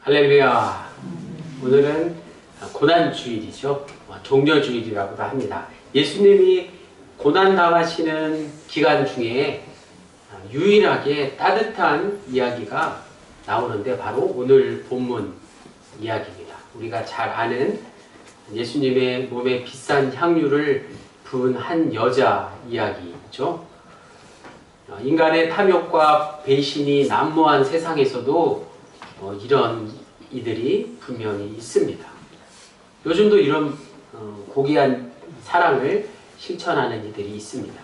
할렐루야. 오늘은 고난주일이죠. 종려주일이라고도 합니다. 예수님이 고난당하시는 기간 중에 유일하게 따뜻한 이야기가 나오는데 바로 오늘 본문 이야기입니다. 우리가 잘 아는 예수님의 몸에 비싼 향유를 부은 한 여자 이야기죠. 인간의 탐욕과 배신이 난무한 세상에서도 이런 이들이 분명히 있습니다. 요즘도 이런 고귀한 사랑을 실천하는 이들이 있습니다.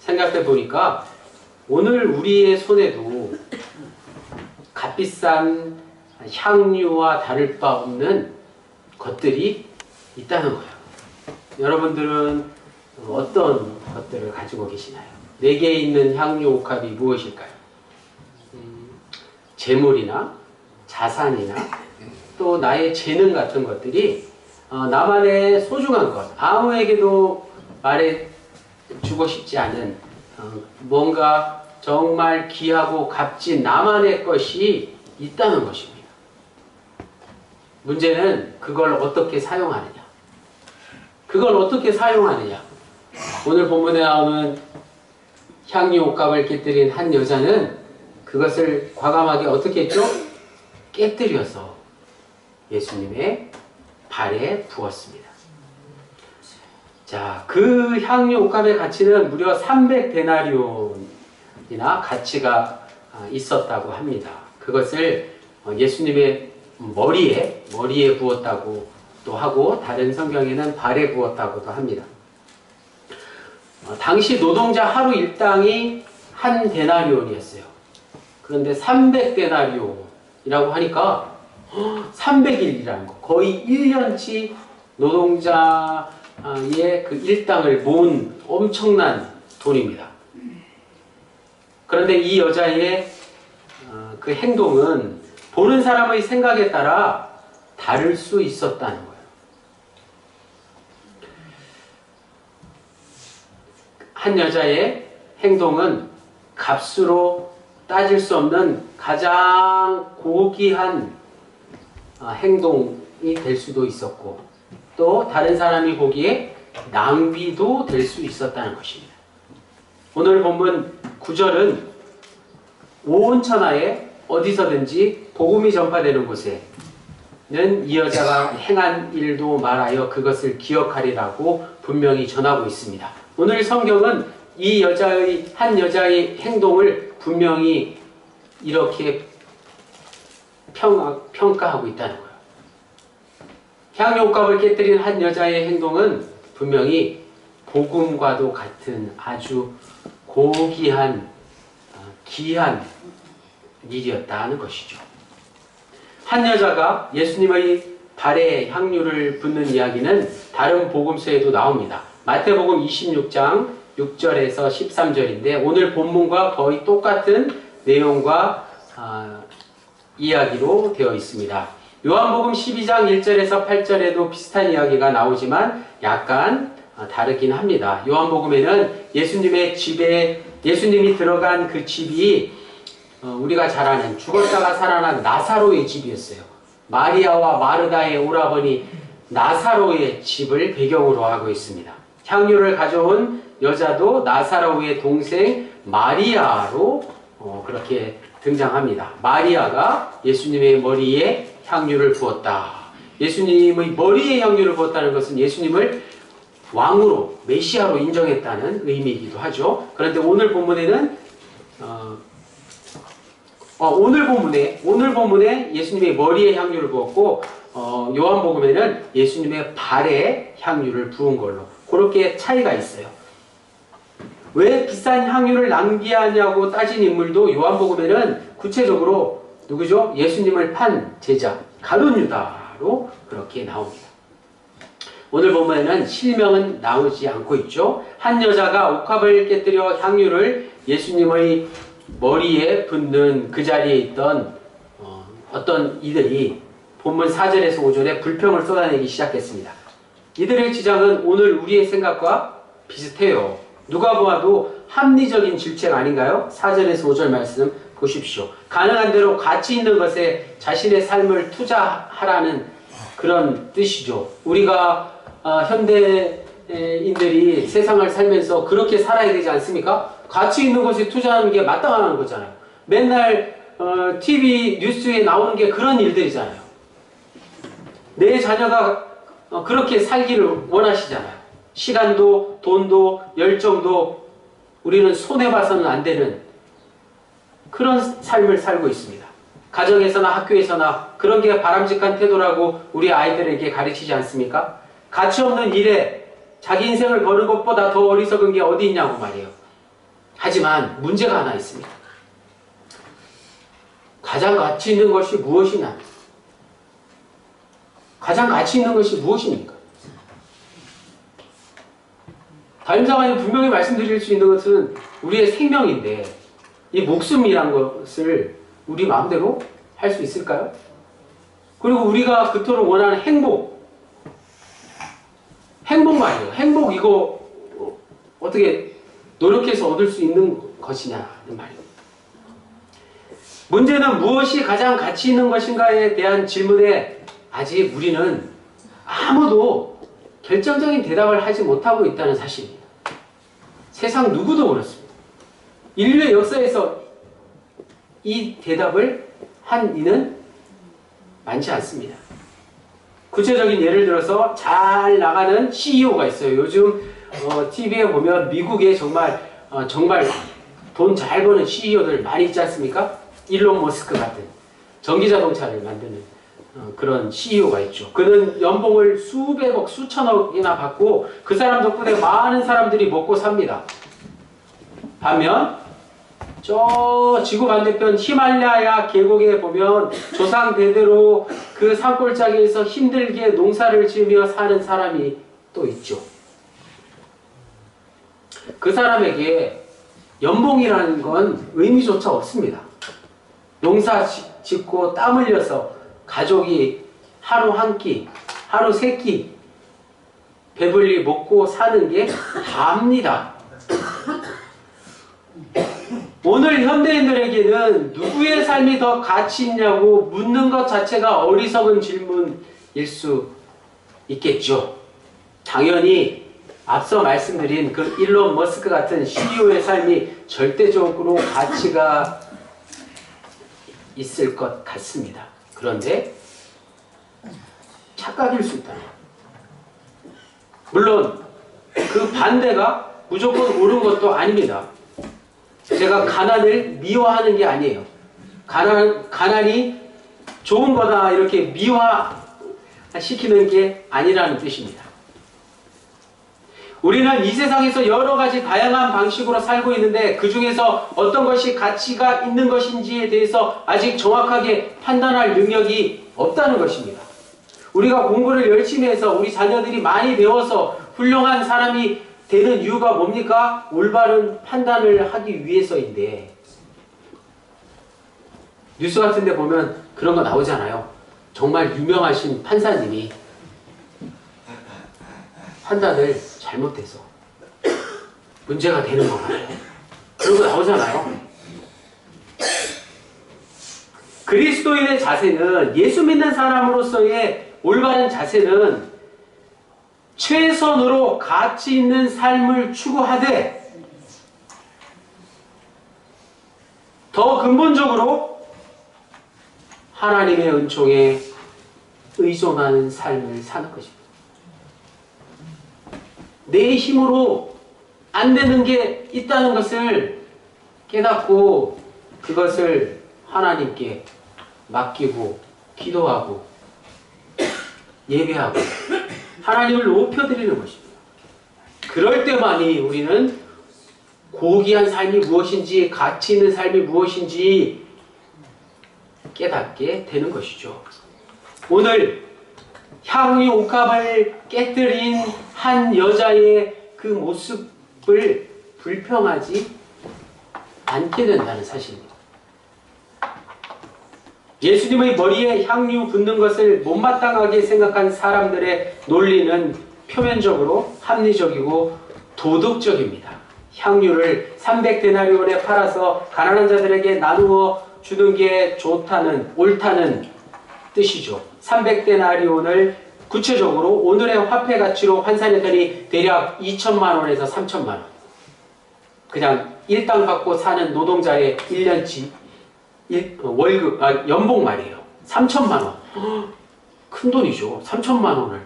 생각해 보니까 오늘 우리의 손에도 값비싼 향유와 다를 바 없는 것들이 있다는 거예요. 여러분들은 어떤 것들을 가지고 계시나요? 내게 있는 향유 옥합이 무엇일까요? 재물이나 자산이나 또 나의 재능 같은 것들이 나만의 소중한 것, 아무에게도 말해주고 싶지 않은 뭔가 정말 귀하고 값진 나만의 것이 있다는 것입니다. 문제는 그걸 어떻게 사용하느냐. 그걸 어떻게 사용하느냐. 오늘 본문에 나오는 향유 옥합을 깨뜨린 한 여자는 그것을 과감하게 어떻게 했죠? 깨뜨려서 예수님의 발에 부었습니다. 자, 그 향유 옥합의 가치는 무려 300데나리온이나 가치가 있었다고 합니다. 그것을 예수님의 머리에 부었다고 또 하고 다른 성경에는 발에 부었다고도 합니다. 당시 노동자 하루 일당이 한 데나리온이었어요. 그런데 300데나리온이라고 하니까 300일이라는 거, 거의 1년치 노동자의 그 일당을 모은 엄청난 돈입니다. 그런데 이 여자의 그 행동은 보는 사람의 생각에 따라 다를 수 있었다는 거예요. 한 여자의 행동은 값으로 따질 수 없는 가장 고귀한 행동이 될 수도 있었고 또 다른 사람이 보기에 낭비도 될 수 있었다는 것입니다. 오늘 본문 9절은 온 천하에 어디서든지 복음이 전파되는 곳에는 이 여자가 행한 일도 말하여 그것을 기억하리라고 분명히 전하고 있습니다. 오늘 성경은 이 한 여자의 행동을 분명히 이렇게 평가하고 있다는 거예요. 향유 옥합을 깨뜨린 한 여자의 행동은 분명히 복음과도 같은 아주 고귀한 귀한 일이었다는 것이죠. 한 여자가 예수님의 발에 향유를 붓는 이야기는 다른 복음서에도 나옵니다. 마태복음 26장 6절에서 13절인데 오늘 본문과 거의 똑같은 내용과 이야기로 되어 있습니다. 요한복음 12장 1절에서 8절에도 비슷한 이야기가 나오지만 약간 다르긴 합니다. 요한복음에는 예수님이 들어간 그 집이 우리가 잘 아는 죽었다가 살아난 나사로의 집이었어요. 마리아와 마르다의 오라버니 나사로의 집을 배경으로 하고 있습니다. 향유를 가져온 여자도 나사로의 동생 마리아로 그렇게 등장합니다. 마리아가 예수님의 머리에 향유를 부었다. 예수님의 머리에 향유를 부었다는 것은 예수님을 왕으로 메시아로 인정했다는 의미이기도 하죠. 그런데 오늘 본문에는 오늘 본문에 예수님의 머리에 향유를 부었고 요한복음에는 예수님의 발에 향유를 부은 걸로 그렇게 차이가 있어요. 왜 비싼 향유를 낭비하냐고 따진 인물도 요한복음에는 구체적으로 누구죠? 예수님을 판 제자 가룟 유다로 그렇게 나옵니다. 오늘 본문에는 실명은 나오지 않고 있죠. 한 여자가 옥합을 깨뜨려 향유를 예수님의 머리에 붓는 그 자리에 있던 어떤 이들이 본문 4절에서 5절에 불평을 쏟아내기 시작했습니다. 이들의 주장은 오늘 우리의 생각과 비슷해요. 누가 보아도 합리적인 질책 아닌가요? 4절에서 5절 말씀 보십시오. 가능한 대로 가치 있는 것에 자신의 삶을 투자하라는 그런 뜻이죠. 우리가 현대인들이 세상을 살면서 그렇게 살아야 되지 않습니까? 가치 있는 것에 투자하는 게 마땅한 거잖아요. 맨날 TV 뉴스에 나오는 게 그런 일들이잖아요. 내 자녀가 그렇게 살기를 원하시잖아요. 시간도 돈도 열정도 우리는 손해봐서는 안 되는 그런 삶을 살고 있습니다. 가정에서나 학교에서나 그런 게 바람직한 태도라고 우리 아이들에게 가르치지 않습니까? 가치 없는 일에 자기 인생을 거는 것보다 더 어리석은 게 어디 있냐고 말이에요. 하지만 문제가 하나 있습니다. 가장 가치 있는 것이 무엇이냐? 가장 가치 있는 것이 무엇입니까? 담임사관이 분명히 말씀드릴 수 있는 것은 우리의 생명인데 이 목숨이란 것을 우리 마음대로 할 수 있을까요? 그리고 우리가 그토록 원하는 행복 말이에요. 행복 이거 어떻게 노력해서 얻을 수 있는 것이냐는 말이에요. 문제는 무엇이 가장 가치 있는 것인가에 대한 질문에 아직 우리는 아무도 결정적인 대답을 하지 못하고 있다는 사실입니다. 세상 누구도 그렇습니다. 인류의 역사에서 이 대답을 한 이는 많지 않습니다. 구체적인 예를 들어서 잘 나가는 CEO가 있어요. 요즘 TV에 보면 미국의 정말 돈 잘 버는 CEO들 많이 있지 않습니까? 일론 머스크 같은 전기자동차를 만드는 그런 CEO가 있죠. 그는 연봉을 수백억, 수천억이나 받고 그 사람 덕분에 많은 사람들이 먹고 삽니다. 반면 저 지구 반대편 히말라야 계곡에 보면 조상 대대로 그 산골짜기에서 힘들게 농사를 지으며 사는 사람이 또 있죠. 그 사람에게 연봉이라는 건 의미조차 없습니다. 농사 짓고 땀 흘려서 가족이 하루 한 끼, 하루 세 끼 배불리 먹고 사는 게 다입니다. 오늘 현대인들에게는 누구의 삶이 더 가치 있냐고 묻는 것 자체가 어리석은 질문일 수 있겠죠. 당연히 앞서 말씀드린 그 일론 머스크 같은 CEO의 삶이 절대적으로 가치가 있을 것 같습니다. 그런데 착각일 수 있다. 물론 그 반대가 무조건 옳은 것도 아닙니다. 제가 가난을 미워하는 게 아니에요. 가난이 좋은 거다 이렇게 미화시키는 게 아니라는 뜻입니다. 우리는 이 세상에서 여러 가지 다양한 방식으로 살고 있는데 그 중에서 어떤 것이 가치가 있는 것인지에 대해서 아직 정확하게 판단할 능력이 없다는 것입니다. 우리가 공부를 열심히 해서 우리 자녀들이 많이 배워서 훌륭한 사람이 되는 이유가 뭡니까? 올바른 판단을 하기 위해서인데 뉴스 같은 데 보면 그런 거 나오잖아요. 정말 유명하신 판사님이 판단을 잘못해서 문제가 되는 거예요. 그런 거 나오잖아요. 그리스도인의 자세는 예수 믿는 사람으로서의 올바른 자세는 최선으로 가치 있는 삶을 추구하되 더 근본적으로 하나님의 은총에 의존하는 삶을 사는 것입니다. 내 힘으로 안 되는 게 있다는 것을 깨닫고 그것을 하나님께 맡기고 기도하고 예배하고 하나님을 높여드리는 것입니다. 그럴 때만이 우리는 고귀한 삶이 무엇인지 가치 있는 삶이 무엇인지 깨닫게 되는 것이죠. 오늘 향유 옥합을 깨뜨린 한 여자의 그 모습을 불평하지 않게 된다는 사실입니다. 예수님의 머리에 향유 붓는 것을 못마땅하게 생각한 사람들의 논리는 표면적으로 합리적이고 도덕적입니다. 향유를 300데나리온에 팔아서 가난한 자들에게 나누어 주는 게 좋다는, 옳다는 뜻이죠. 300데나리온을 구체적으로 오늘의 화폐 가치로 환산했더니 대략 2천만 원에서 3천만 원. 그냥 일당 받고 사는 노동자의 1년치 월급, 연봉 말이에요. 3천만 원. 큰 돈이죠. 3천만 원을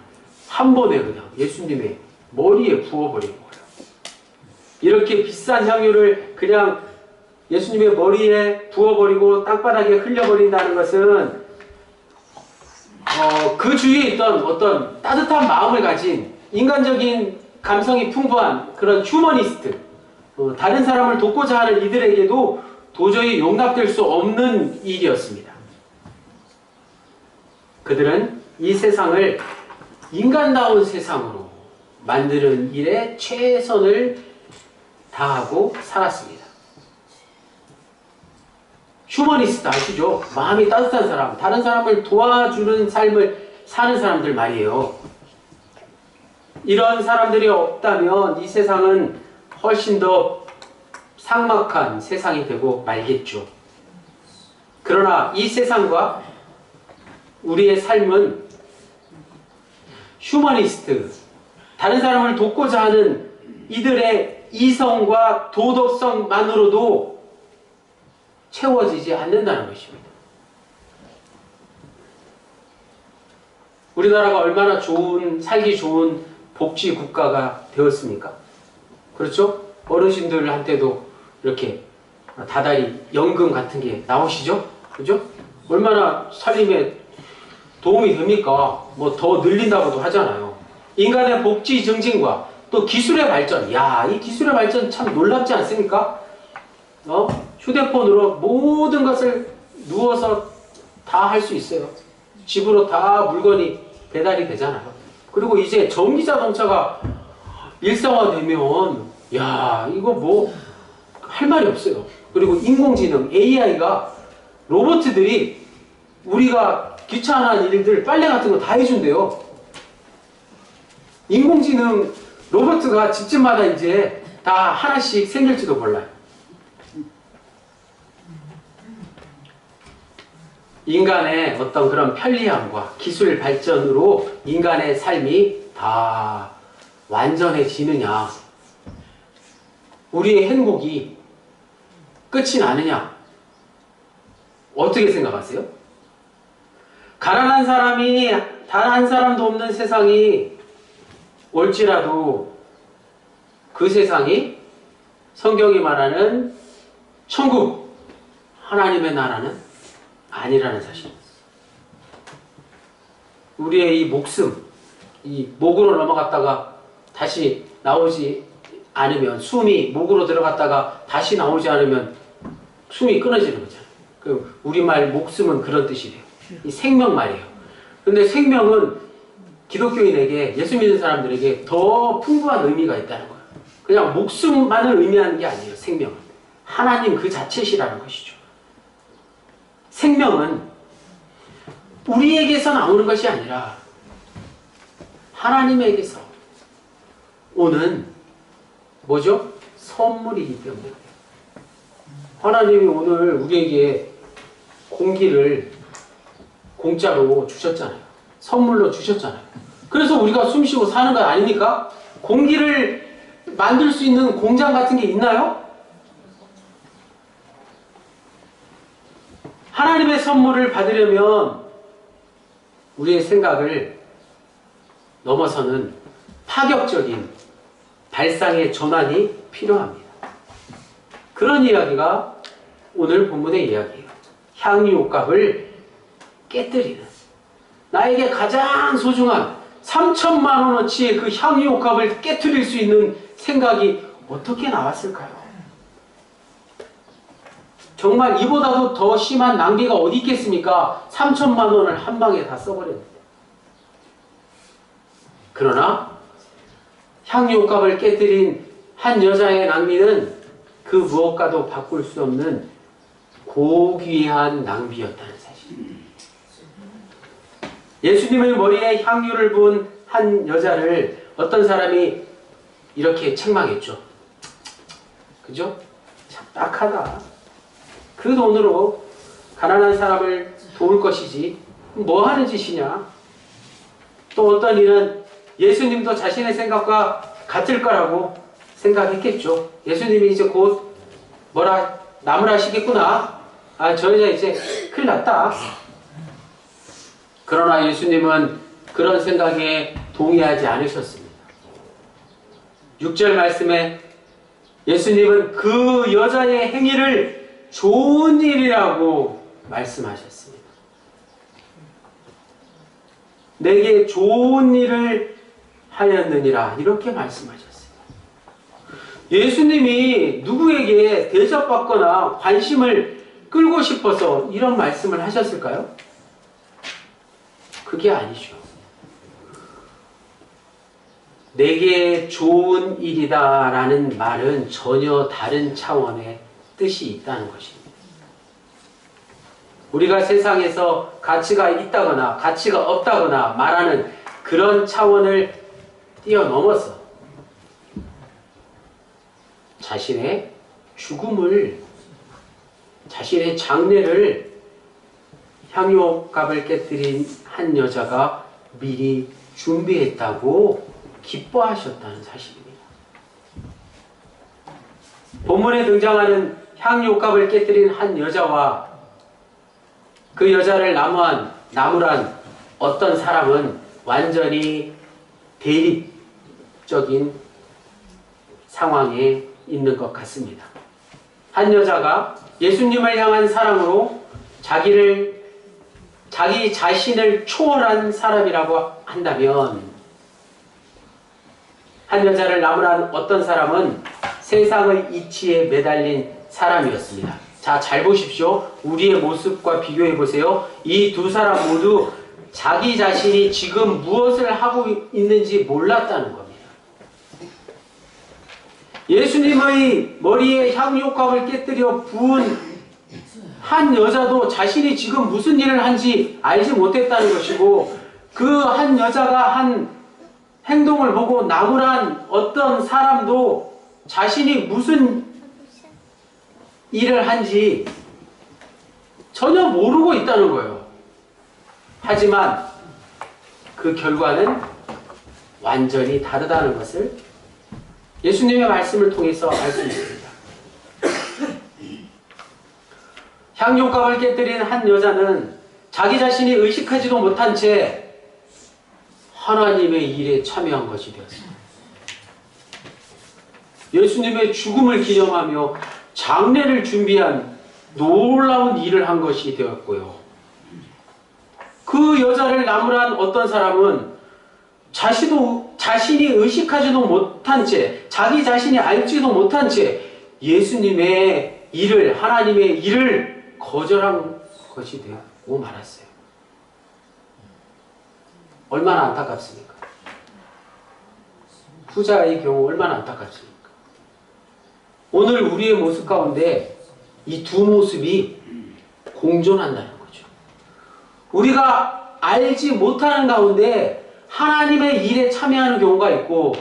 한 번에 그냥 예수님의 머리에 부어버린 거예요. 이렇게 비싼 향유를 그냥 예수님의 머리에 부어버리고 땅바닥에 흘려버린다는 것은 그 주위에 있던 어떤 따뜻한 마음을 가진 인간적인 감성이 풍부한 그런 휴머니스트, 다른 사람을 돕고자 하는 이들에게도 도저히 용납될 수 없는 일이었습니다. 그들은 이 세상을 인간다운 세상으로 만드는 일에 최선을 다하고 살았습니다. 휴머니스트 아시죠? 마음이 따뜻한 사람, 다른 사람을 도와주는 삶을 사는 사람들 말이에요. 이런 사람들이 없다면 이 세상은 훨씬 더 삭막한 세상이 되고 말겠죠. 그러나 이 세상과 우리의 삶은 휴머니스트, 다른 사람을 돕고자 하는 이들의 이성과 도덕성만으로도 채워지지 않는다는 것입니다. 우리나라가 얼마나 살기 좋은 복지 국가가 되었습니까? 그렇죠? 어르신들한테도 이렇게 다달이 연금 같은 게 나오시죠? 그죠? 얼마나 살림에 도움이 됩니까? 뭐 더 늘린다고도 하잖아요. 인간의 복지 증진과 또 기술의 발전. 야, 이 기술의 발전 참 놀랍지 않습니까? 휴대폰으로 모든 것을 누워서 다 할 수 있어요. 집으로 다 물건이 배달이 되잖아요. 그리고 이제 전기자동차가 일상화되면 야, 이거 뭐 할 말이 없어요. 그리고 인공지능, AI가 로봇들이 우리가 귀찮은 일들, 빨래 같은 거 다 해준대요. 인공지능 로봇가 집집마다 이제 다 하나씩 생길지도 몰라요. 인간의 어떤 그런 편리함과 기술 발전으로 인간의 삶이 다 완전해지느냐, 우리의 행복이 끝이 나느냐, 어떻게 생각하세요? 가난한 사람이 단 한 사람도 없는 세상이 올지라도 그 세상이 성경이 말하는 천국, 하나님의 나라는 아니라는 사실. 우리의 이 목숨, 이 목으로 넘어갔다가 다시 나오지 않으면, 숨이 목으로 들어갔다가 다시 나오지 않으면 숨이 끊어지는 거잖아요. 그 우리말 목숨은 그런 뜻이래요. 이 생명 말이에요. 근데 생명은 기독교인에게, 예수 믿는 사람들에게 더 풍부한 의미가 있다는 거예요. 그냥 목숨만을 의미하는 게 아니에요. 생명은 하나님 그 자체시라는 것이죠. 생명은 우리에게서 나오는 것이 아니라 하나님에게서 오는 뭐죠? 선물이기 때문에. 하나님이 오늘 우리에게 공기를 공짜로 주셨잖아요. 선물로 주셨잖아요. 그래서 우리가 숨쉬고 사는 거 아닙니까? 공기를 만들 수 있는 공장 같은 게 있나요? 하나님의 선물을 받으려면 우리의 생각을 넘어서는 파격적인 발상의 전환이 필요합니다. 그런 이야기가 오늘 본문의 이야기예요. 향유옥합을 깨뜨리는, 나에게 가장 소중한 3천만 원어치의 그 향유옥합을 깨뜨릴 수 있는 생각이 어떻게 나왔을까요? 정말 이보다도 더 심한 낭비가 어디 있겠습니까? 3천만 원을 한 방에 다 써버렸는데. 그러나 향유옥합을 깨뜨린 한 여자의 낭비는 그 무엇과도 바꿀 수 없는 고귀한 낭비였다는 사실. 예수님의 머리에 향유를 부은 한 여자를 어떤 사람이 이렇게 책망했죠. 그죠? 참 딱하다. 그 돈으로 가난한 사람을 도울 것이지 뭐 하는 짓이냐. 또 어떤 이는 예수님도 자신의 생각과 같을 거라고 생각했겠죠. 예수님이 이제 곧 뭐라 남을 하시겠구나. 아, 저 여자 이제 큰일 났다. 그러나 예수님은 그런 생각에 동의하지 않으셨습니다. 6절 말씀에 예수님은 그 여자의 행위를 좋은 일이라고 말씀하셨습니다. 내게 좋은 일을 하였느니라 이렇게 말씀하셨어요. 예수님이 누구에게 대접받거나 관심을 끌고 싶어서 이런 말씀을 하셨을까요? 그게 아니죠. 내게 좋은 일이다 라는 말은 전혀 다른 차원의 뜻이 있다는 것입니다. 우리가 세상에서 가치가 있다거나 가치가 없다거나 말하는 그런 차원을 뛰어넘어서 자신의 죽음을, 자신의 장례를 향유값을 깨뜨린 한 여자가 미리 준비했다고 기뻐하셨다는 사실입니다. 본문에 등장하는 향유값을 깨뜨린 한 여자와 그 여자를 나무란 어떤 사람은 완전히 대립적인 상황에 있는 것 같습니다. 한 여자가 예수님을 향한 사랑으로 자기 자신을 초월한 사람이라고 한다면, 한 여자를 나무란 어떤 사람은 세상의 이치에 매달린 사람이었습니다. 자, 잘 보십시오. 우리의 모습과 비교해 보세요. 이 두 사람 모두 자기 자신이 지금 무엇을 하고 있는지 몰랐다는 겁니다. 예수님의 머리에 향유값을 깨뜨려 부은 한 여자도 자신이 지금 무슨 일을 한지 알지 못했다는 것이고, 그 한 여자가 한 행동을 보고 나무란 어떤 사람도 자신이 무슨 일을 한지 전혀 모르고 있다는 거예요. 하지만 그 결과는 완전히 다르다는 것을 예수님의 말씀을 통해서 알 수 있습니다. 향유값을 깨뜨린 한 여자는 자기 자신이 의식하지도 못한 채 하나님의 일에 참여한 것이 되었습니다. 예수님의 죽음을 기념하며 장례를 준비한 놀라운 일을 한 것이 되었고요. 그 여자를 나무란 어떤 사람은 자신이 의식하지도 못한 채, 자기 자신이 알지도 못한 채 예수님의 일을, 하나님의 일을 거절한 것이 되고 말았어요. 얼마나 안타깝습니까? 후자의 경우 얼마나 안타깝습니까? 오늘 우리의 모습 가운데 이 두 모습이 공존한다는 거죠. 우리가 알지 못하는 가운데 하나님의 일에 참여하는 경우가 있고,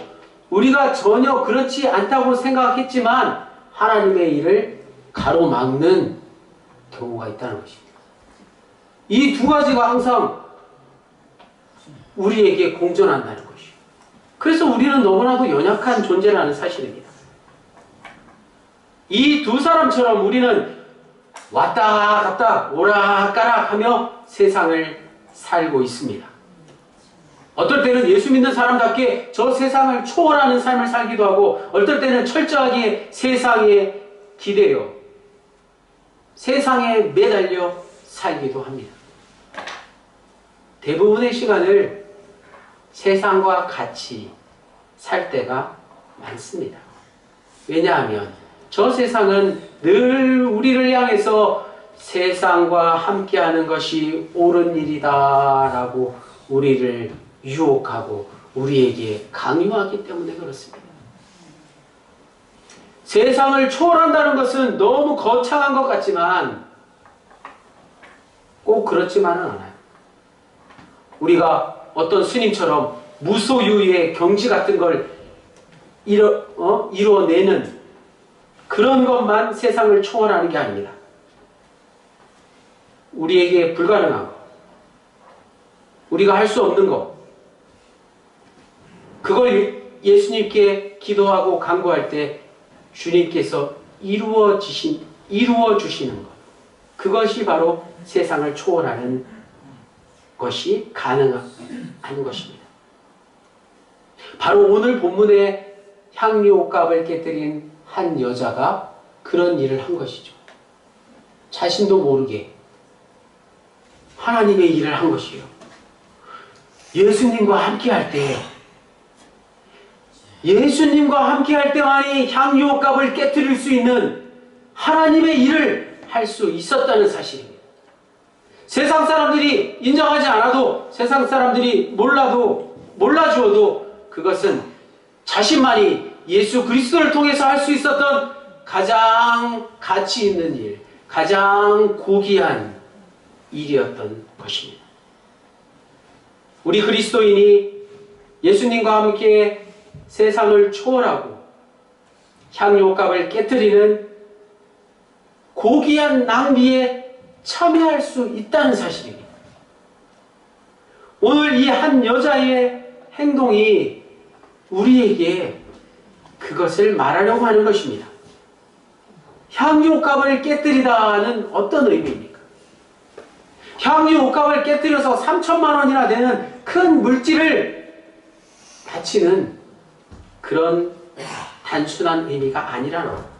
우리가 전혀 그렇지 않다고 생각했지만 하나님의 일을 가로막는 경우가 있다는 것입니다. 이 두 가지가 항상 우리에게 공존한다는 것이죠. 그래서 우리는 너무나도 연약한 존재라는 사실입니다. 이 두 사람처럼 우리는 왔다 갔다 오락가락 하며 세상을 살고 있습니다. 어떨 때는 예수 믿는 사람답게 저 세상을 초월하는 삶을 살기도 하고, 어떨 때는 철저하게 세상에 기대려 세상에 매달려 살기도 합니다. 대부분의 시간을 세상과 같이 살 때가 많습니다. 왜냐하면 저 세상은 늘 우리를 향해서 세상과 함께하는 것이 옳은 일이다 라고 우리를 유혹하고 우리에게 강요하기 때문에 그렇습니다. 세상을 초월한다는 것은 너무 거창한 것 같지만 꼭 그렇지만은 않아요. 우리가 어떤 스님처럼 무소유의 경지 같은 걸 이루어내는 그런 것만 세상을 초월하는 게 아닙니다. 우리에게 불가능한 것, 우리가 할 수 없는 것, 그걸 예수님께 기도하고 간구할 때 주님께서 이루어 주시는 것, 그것이 바로 세상을 초월하는 것이 가능한 것입니다. 바로 오늘 본문에 향유옥갑을 깨뜨린 한 여자가 그런 일을 한 것이죠. 자신도 모르게 하나님의 일을 한 것이에요. 예수님과 함께할 때, 예수님과 함께할 때만이 향유옥갑을 깨뜨릴 수 있는 하나님의 일을 할 수 있었다는 사실입니다. 세상 사람들이 인정하지 않아도, 세상 사람들이 몰라주어도 그것은 자신만이 예수 그리스도를 통해서 할 수 있었던 가장 가치 있는 일, 가장 고귀한 일이었던 것입니다. 우리 그리스도인이 예수님과 함께 세상을 초월하고 향유옥갑을 깨뜨리는 고귀한 낭비에 참여할 수 있다는 사실입니다. 오늘 이 한 여자의 행동이 우리에게 그것을 말하려고 하는 것입니다. 향유옥갑을 깨뜨리다는 어떤 의미입니까? 향유옥갑을 깨뜨려서 3천만 원이나 되는 큰 물질을 바치는 그런 단순한 의미가 아니라는 것.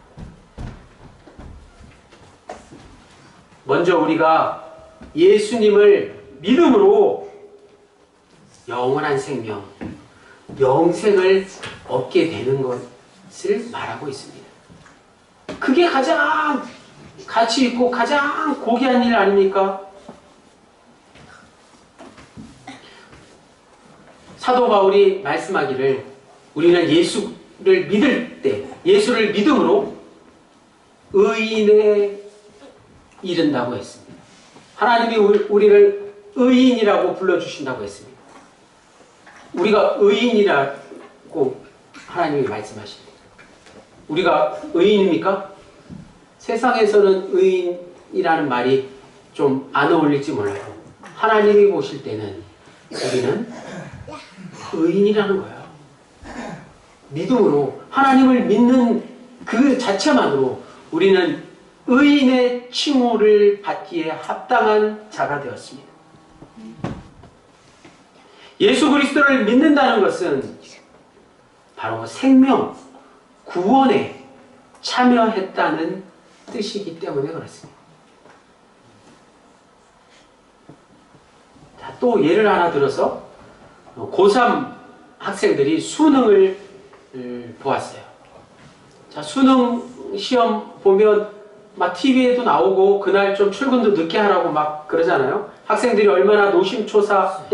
먼저 우리가 예수님을 믿음으로 영원한 생명, 영생을 얻게 되는 것을 말하고 있습니다. 그게 가장 가치 있고 가장 고귀한 일 아닙니까? 사도 바울이 말씀하기를 우리는 예수를 믿을 때, 예수를 믿음으로 의인에 이른다고 했습니다. 하나님이 우리를 의인이라고 불러주신다고 했습니다. 우리가 의인이라고 하나님이 말씀하십니다. 우리가 의인입니까? 세상에서는 의인이라는 말이 좀 안 어울릴지 몰라도 하나님이 보실 때는 우리는 의인이라는 거예요. 믿음으로 하나님을 믿는 그 자체만으로 우리는 의인의 칭호를 받기에 합당한 자가 되었습니다. 예수 그리스도를 믿는다는 것은 바로 생명, 구원에 참여했다는 뜻이기 때문에 그렇습니다. 자, 또 예를 하나 들어서 고3 학생들이 수능을 보았어요. 자, 수능 시험 보면 막 TV에도 나오고 그날 좀 출근도 늦게 하라고 막 그러잖아요. 학생들이 얼마나 노심초사합니까?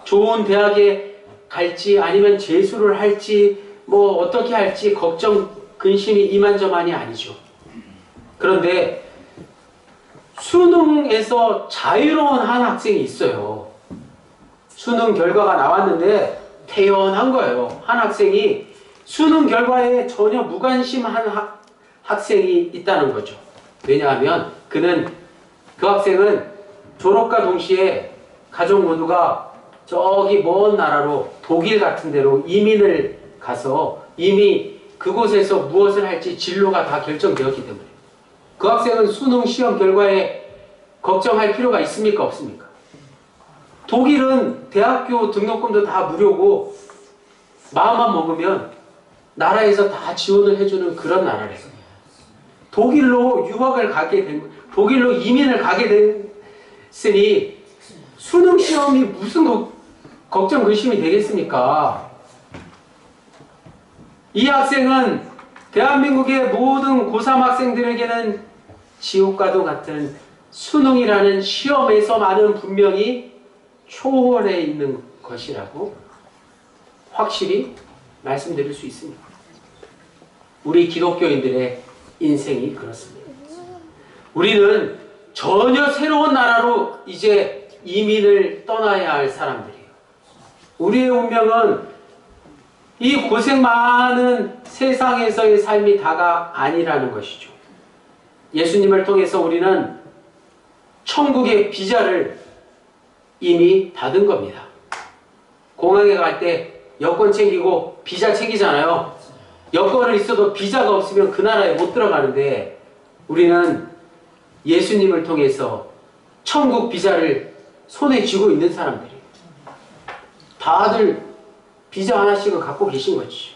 좋은 대학에 갈지 아니면 재수를 할지 뭐 어떻게 할지 걱정 근심이 이만저만이 아니죠. 그런데 수능에서 자유로운 한 학생이 있어요. 수능 결과가 나왔는데 태연한 거예요. 한 학생이 수능 결과에 전혀 무관심한 학생이 있다는 거죠. 왜냐하면 그 학생은 졸업과 동시에 가족 모두가 저기 먼 나라로 독일 같은 데로 이민을 가서 이미 그곳에서 무엇을 할지 진로가 다 결정되었기 때문에 그 학생은 수능 시험 결과에 걱정할 필요가 있습니까? 없습니까? 독일은 대학교 등록금도 다 무료고 마음만 먹으면 나라에서 다 지원을 해주는 그런 나라래요. 독일로 유학을 가게 된, 독일로 이민을 가게 됐으니 수능 시험이 무슨 걱정 근심이 되겠습니까? 이 학생은 대한민국의 모든 고3 학생들에게는 지옥과도 같은 수능이라는 시험에서만은 분명히 초월해 있는 것이라고 확실히 말씀드릴 수 있습니다. 우리 기독교인들의 인생이 그렇습니다. 우리는 전혀 새로운 나라로 이제 이민을 떠나야 할 사람들이에요. 우리의 운명은 이 고생 많은 세상에서의 삶이 다가 아니라는 것이죠. 예수님을 통해서 우리는 천국의 비자를 이미 받은 겁니다. 공항에 갈 때 여권 챙기고 비자 챙기잖아요. 여권은 있어도 비자가 없으면 그 나라에 못 들어가는데 우리는 예수님을 통해서 천국 비자를 손에 쥐고 있는 사람들이에요. 다들 비자 하나씩은 갖고 계신 거지.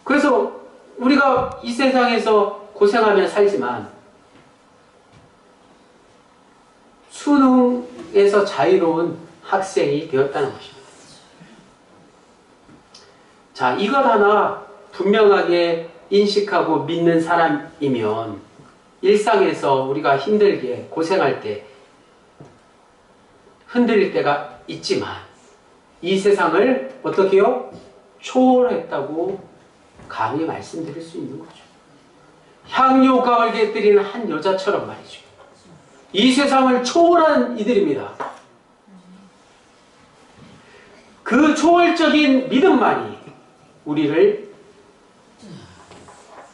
그래서 우리가 이 세상에서 고생하며 살지만 수능에서 자유로운 학생이 되었다는 것입니다. 자, 이것 하나 분명하게 인식하고 믿는 사람이면 일상에서 우리가 힘들게 고생할 때 흔들릴 때가 있지만 이 세상을 어떻게 해요? 초월했다고 감히 말씀드릴 수 있는 거죠. 향유값을 곁들이는 한 여자처럼 말이죠. 이 세상을 초월한 이들입니다. 그 초월적인 믿음만이 우리를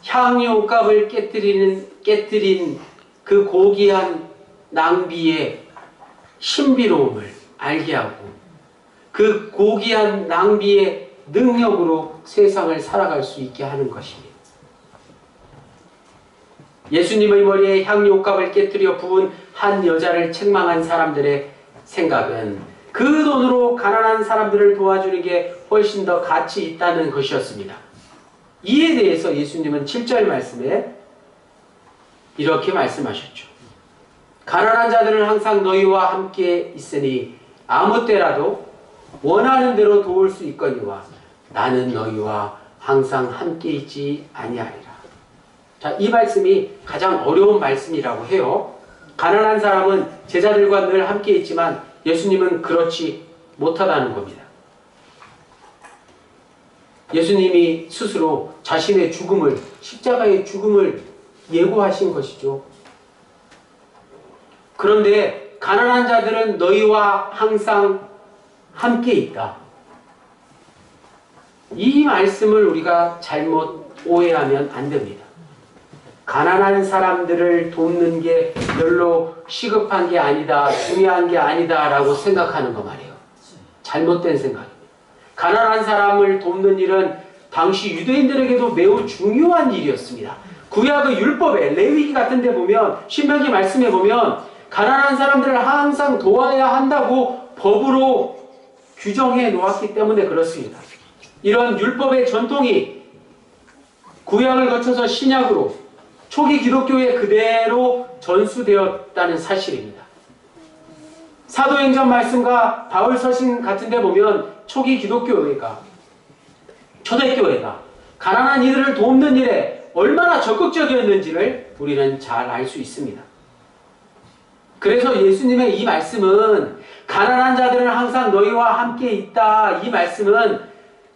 향유값을 깨뜨린 그 고귀한 낭비의 신비로움을 알게 하고 그 고귀한 낭비의 능력으로 세상을 살아갈 수 있게 하는 것입니다. 예수님의 머리에 향유값을 깨뜨려 부은 한 여자를 책망한 사람들의 생각은 그 돈으로 가난한 사람들을 도와주는 게 훨씬 더 가치 있다는 것이었습니다. 이에 대해서 예수님은 7절 말씀에 이렇게 말씀하셨죠. 가난한 자들은 항상 너희와 함께 있으니 아무 때라도 원하는 대로 도울 수 있거니와 나는 너희와 항상 함께 있지 아니하리라. 자, 이 말씀이 가장 어려운 말씀이라고 해요. 가난한 사람은 제자들과 늘 함께 있지만 예수님은 그렇지 못하다는 겁니다. 예수님이 스스로 자신의 죽음을, 십자가의 죽음을 예고하신 것이죠. 그런데 가난한 자들은 너희와 항상 함께 있다. 이 말씀을 우리가 잘못 오해하면 안 됩니다. 가난한 사람들을 돕는 게 별로 시급한 게 아니다, 중요한 게 아니다 라고 생각하는 거 말이에요. 잘못된 생각입니다. 가난한 사람을 돕는 일은 당시 유대인들에게도 매우 중요한 일이었습니다. 구약의 율법에 레위기 같은 데 보면 신명기 말씀에 보면 가난한 사람들을 항상 도와야 한다고 법으로 규정해 놓았기 때문에 그렇습니다. 이런 율법의 전통이 구약을 거쳐서 신약으로 초기 기독교에 그대로 전수되었다는 사실입니다. 사도행전 말씀과 바울 서신 같은 데 보면 초기 기독교회가, 초대교회가 가난한 이들을 돕는 일에 얼마나 적극적이었는지를 우리는 잘 알 수 있습니다. 그래서 예수님의 이 말씀은 가난한 자들은 항상 너희와 함께 있다. 이 말씀은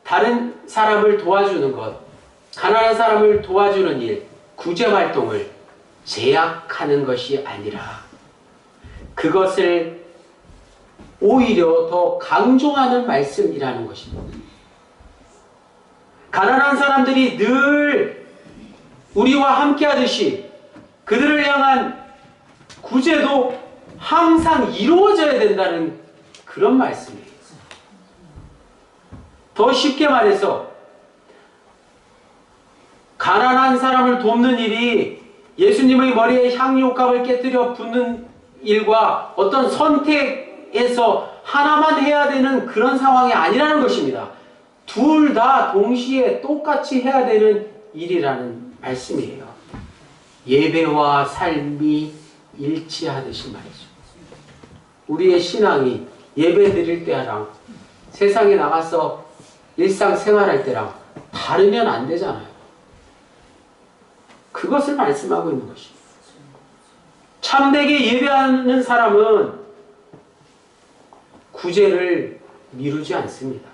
다른 사람을 도와주는 것, 가난한 사람을 도와주는 일, 구제활동을 제약하는 것이 아니라 그것을 오히려 더 강조하는 말씀이라는 것입니다. 가난한 사람들이 늘 우리와 함께 하듯이 그들을 향한 구제도 항상 이루어져야 된다는 그런 말씀이에요. 더 쉽게 말해서 가난한 사람을 돕는 일이 예수님의 머리에 향유값을 깨뜨려 붓는 일과 어떤 선택에서 하나만 해야 되는 그런 상황이 아니라는 것입니다. 둘 다 동시에 똑같이 해야 되는 일이라는 말씀이에요. 예배와 삶이 일치하듯이 말이죠. 우리의 신앙이 예배 드릴 때랑 세상에 나가서 일상생활할 때랑 다르면 안 되잖아요. 그것을 말씀하고 있는 것입니다. 참되게 예배하는 사람은 구제를 미루지 않습니다.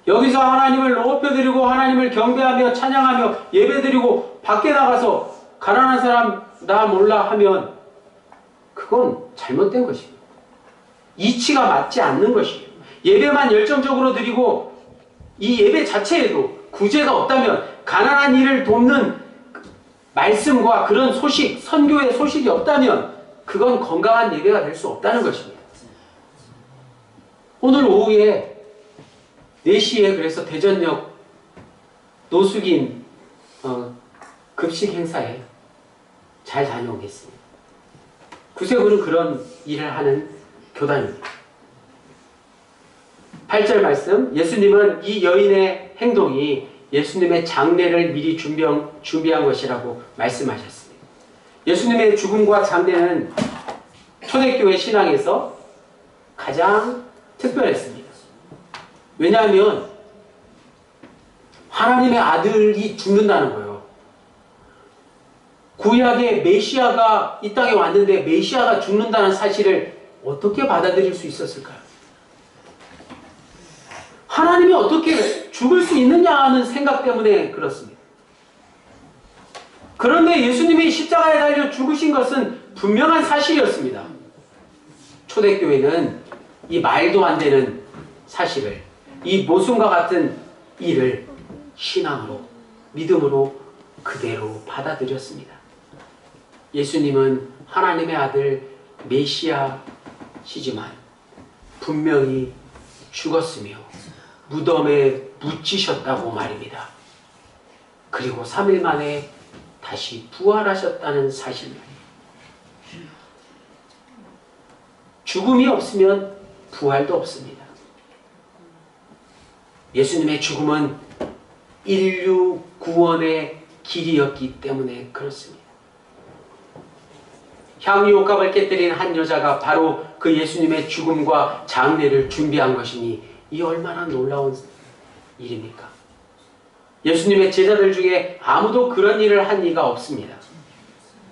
여기서 하나님을 높여드리고 하나님을 경배하며 찬양하며 예배드리고 밖에 나가서 가난한 사람 나 몰라 하면 그건 잘못된 것입니다. 이치가 맞지 않는 것이에요. 예배만 열정적으로 드리고 이 예배 자체에도 구제가 없다면, 가난한 이를 돕는 말씀과 그런 소식, 선교의 소식이 없다면 그건 건강한 예배가 될 수 없다는 것입니다. 오늘 오후에 4시에 그래서 대전역 노숙인 급식 행사에 잘 다녀오겠습니다. 구세군은 그런 일을 하는 교단입니다. 8절 말씀, 예수님은 이 여인의 행동이 예수님의 장례를 미리 준비한 것이라고 말씀하셨습니다. 예수님의 죽음과 장례는 초대교회 신앙에서 가장 특별했습니다. 왜냐하면 하나님의 아들이 죽는다는 거예요. 구약의 메시아가 이 땅에 왔는데 메시아가 죽는다는 사실을 어떻게 받아들일 수 있었을까요? 하나님이 어떻게 죽을 수 있느냐 하는 생각 때문에 그렇습니다. 그런데 예수님이 십자가에 달려 죽으신 것은 분명한 사실이었습니다. 초대교회는 이 말도 안 되는 사실을, 이 모순과 같은 일을 신앙으로, 믿음으로 그대로 받아들였습니다. 예수님은 하나님의 아들 메시아시지만 분명히 죽었으며 무덤에 묻히셨다고 말입니다. 그리고 3일 만에 다시 부활하셨다는 사실 말이에요. 죽음이 없으면 부활도 없습니다. 예수님의 죽음은 인류 구원의 길이었기 때문에 그렇습니다. 향유옥합을 깨뜨린 한 여자가 바로 그 예수님의 죽음과 장례를 준비한 것이니 이 얼마나 놀라운 일입니까? 예수님의 제자들 중에 아무도 그런 일을 한 이가 없습니다.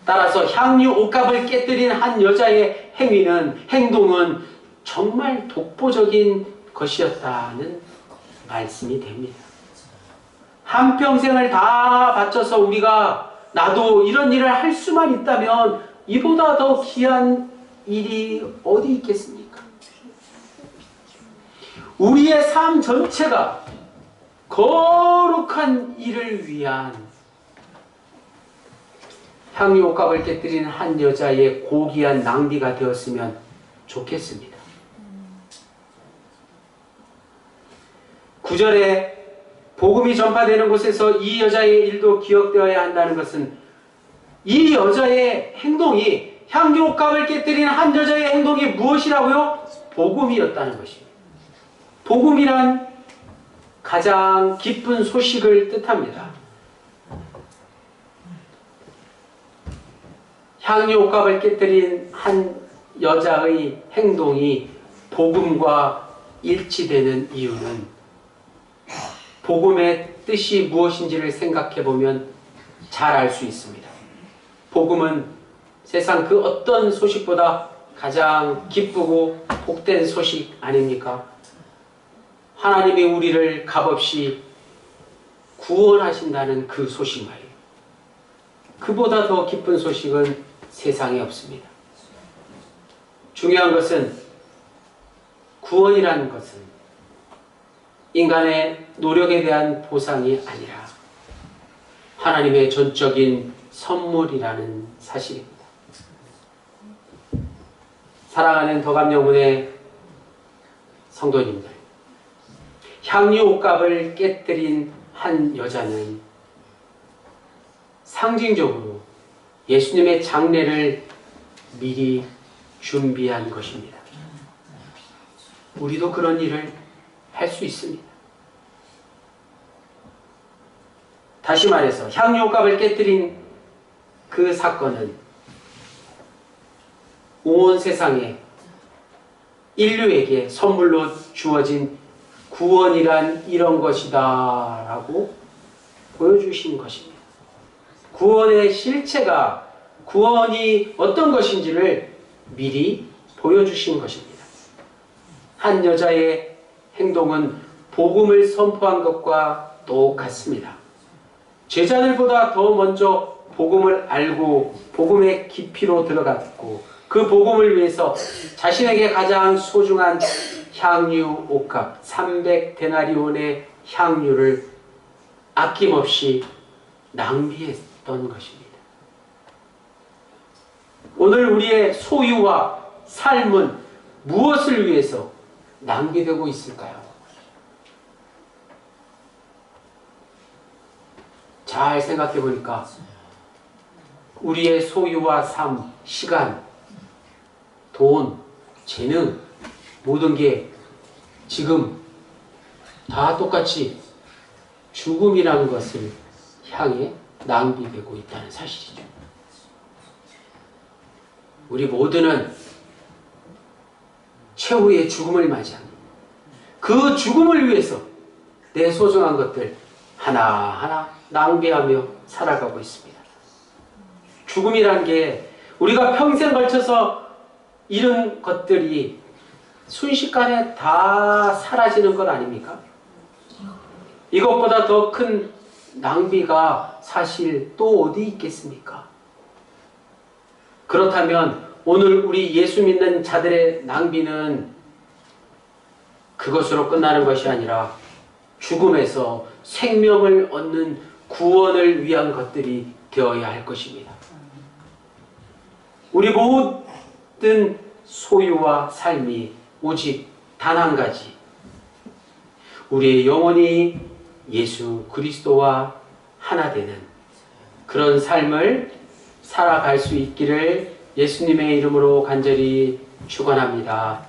따라서 향유옥합을 깨뜨린 한 여자의 행동은 정말 독보적인 것이었다는 말씀이 됩니다. 한평생을 다 바쳐서 우리가 나도 이런 일을 할 수만 있다면 이보다 더 귀한 일이 어디 있겠습니까? 우리의 삶 전체가 거룩한 일을 위한 향유옥합을 깨뜨리는 한 여자의 고귀한 낭비가 되었으면 좋겠습니다. 9절에 복음이 전파되는 곳에서 이 여자의 일도 기억되어야 한다는 것은 이 여자의 행동이, 향유옥합을 깨뜨리는 한 여자의 행동이 무엇이라고요? 복음이었다는 것입니다. 복음이란 가장 기쁜 소식을 뜻합니다. 향유옥합을 깨뜨린 한 여자의 행동이 복음과 일치되는 이유는 복음의 뜻이 무엇인지를 생각해보면 잘 알 수 있습니다. 복음은 세상 그 어떤 소식보다 가장 기쁘고 복된 소식 아닙니까? 하나님이 우리를 값없이 구원하신다는 그 소식 말이에요. 그보다 더 기쁜 소식은 세상에 없습니다. 중요한 것은 구원이라는 것은 인간의 노력에 대한 보상이 아니라 하나님의 전적인 선물이라는 사실입니다. 사랑하는 더감영문의 성도님들, 향유옥합을 깨뜨린 한 여자는 상징적으로 예수님의 장례를 미리 준비한 것입니다. 우리도 그런 일을 할 수 있습니다. 다시 말해서 향유옥합을 깨뜨린 그 사건은 온 세상에 인류에게 선물로 주어진 구원이란 이런 것이다 라고 보여주신 것입니다. 구원의 실체가, 구원이 어떤 것인지를 미리 보여주신 것입니다. 한 여자의 행동은 복음을 선포한 것과 똑같습니다. 제자들보다 더 먼저 복음을 알고 복음의 깊이로 들어갔고 그 복음을 위해서 자신에게 가장 소중한 향유 옥합 300데나리온의 향유를 아낌없이 낭비했던 것입니다. 오늘 우리의 소유와 삶은 무엇을 위해서 낭비되고 있을까요? 잘 생각해 보니까 우리의 소유와 삶, 시간, 돈, 재능, 모든 게 지금 다 똑같이 죽음이라는 것을 향해 낭비되고 있다는 사실이죠. 우리 모두는 최후의 죽음을 맞이합니다. 그 죽음을 위해서 내 소중한 것들 하나하나 낭비하며 살아가고 있습니다. 죽음이란 게 우리가 평생 걸쳐서 잃은 것들이 순식간에 다 사라지는 것 아닙니까? 이것보다 더 큰 낭비가 사실 또 어디 있겠습니까? 그렇다면 오늘 우리 예수 믿는 자들의 낭비는 그것으로 끝나는 것이 아니라 죽음에서 생명을 얻는 구원을 위한 것들이 되어야 할 것입니다. 우리 모든 소유와 삶이 오직 단 한 가지, 우리의 영혼이 예수 그리스도와 하나 되는 그런 삶을 살아갈 수 있기를 예수님의 이름으로 간절히 축원합니다.